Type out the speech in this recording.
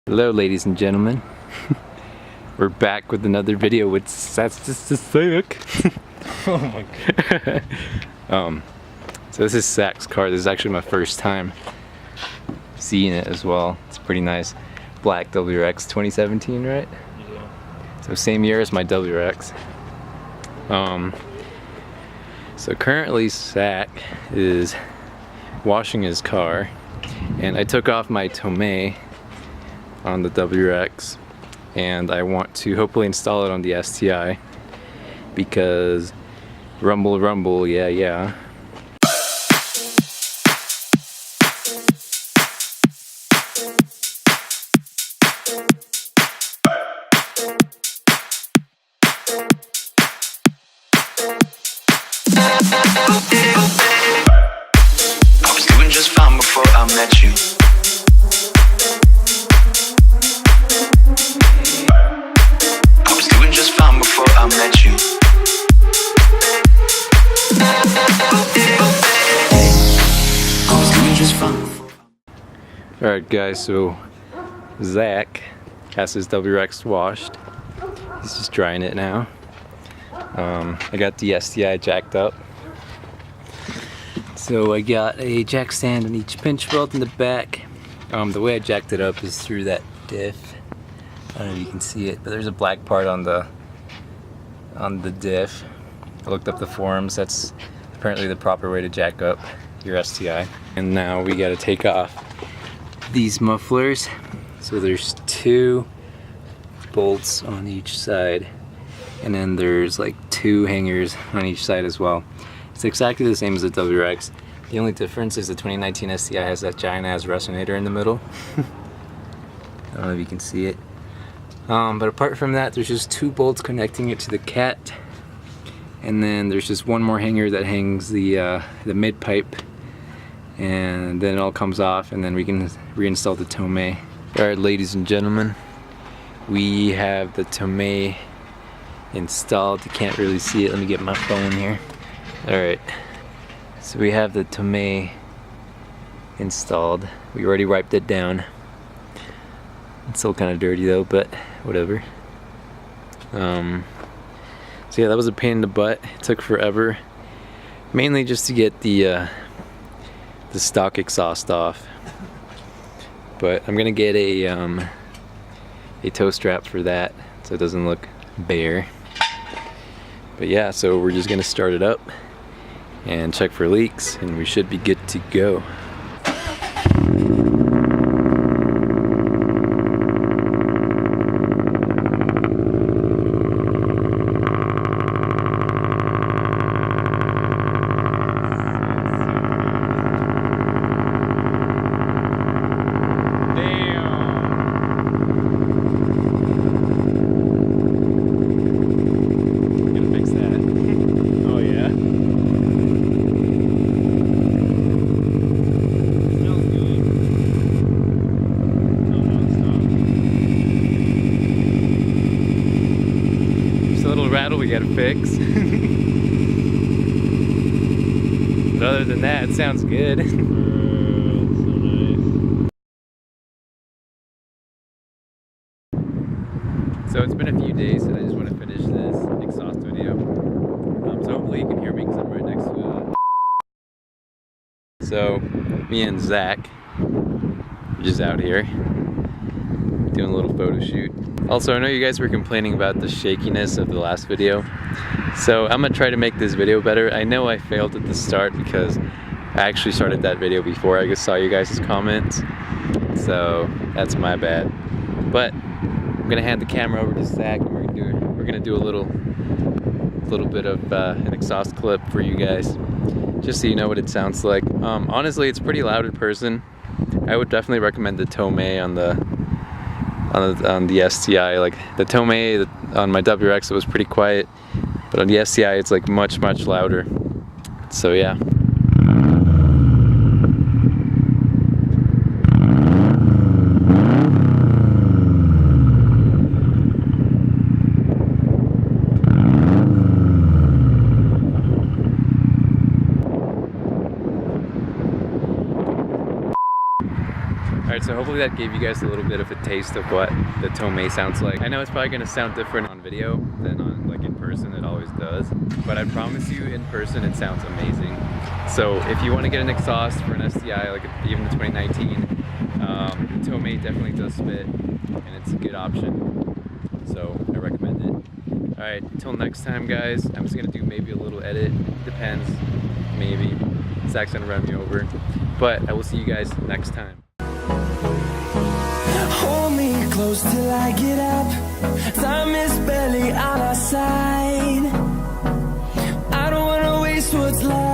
Hello ladies and gentlemen. We're back with another video with That's Just a Sack. Oh my god. So this is Zach's car. This is actually my first time seeing it as well. It's pretty nice. Black WRX 2017, right? Yeah. So same year as my WRX. So currently Zach is washing his car, and I took off my Tomei on the WRX, and I want to hopefully install it on the STI because rumble rumble, yeah yeah. I was doing just fine before I met you. I was doing just fine before I met you. I was doing just fine. Alright guys, so Zach has his WRX washed. He's just drying it now. I got the STI jacked up. So I got a jack stand on each pinch belt in the back. The way I jacked it up is through that diff. I don't know if you can see it, but there's a black part on the diff. I looked up the forums. That's apparently the proper way to jack up your STI. And now we got to take off these mufflers. So there's 2 bolts on each side, and then there's like 2 hangers on each side as well. It's exactly the same as the WRX. The only difference is the 2019 STI has that giant ass resonator in the middle. I don't know if you can see it. But apart from that, there's just 2 bolts connecting it to the cat, and then there's just 1 more hanger that hangs the mid pipe, and then it all comes off, and then we can reinstall the Tomei. Alright ladies and gentlemen, we have the Tomei installed. You can't really see it. Let me get my phone here. Alright, so we have the Tomei installed. We already wiped it down. It's still kind of dirty though, but whatever. So yeah, that was a pain in the butt. It took forever, mainly just to get the stock exhaust off. But I'm gonna get a toe strap for that, so it doesn't look bare. But yeah, so we're just gonna start it up and check for leaks, and we should be good to go. Rattle we gotta fix. But other than that, it sounds good. So nice. So it's been a few days, and I just want to finish this exhaust video. So hopefully you can hear me because I'm right next to it. So me and Zach are just out here doing a little photo shoot. Also, I know you guys were complaining about the shakiness of the last video, so I'm gonna try to make this video better. I know I failed at the start because I actually started that video before I saw you guys' comments, so that's my bad. But I'm gonna hand the camera over to Zach, and we're gonna do a little bit of an exhaust clip for you guys, just so you know what it sounds like. Honestly, it's pretty loud in person. I would definitely recommend the Tomei on the STI. Like the Tomei on my WRX, it was pretty quiet, but on the STI it's like much louder. So yeah. Alright, so hopefully that gave you guys a little bit of a taste of what the Tomei sounds like. I know it's probably gonna sound different on video than on like in person, it always does. But I promise you in person it sounds amazing. So if you want to get an exhaust for an STI, like even the 2019, Tomei definitely does spit and it's a good option. So I recommend it. Alright, until next time guys, I'm just gonna do maybe a little edit, depends, maybe. Zach's gonna run me over. But I will see you guys next time. Hold me close till I get up. Time is barely on our side. I don't wanna waste what's left.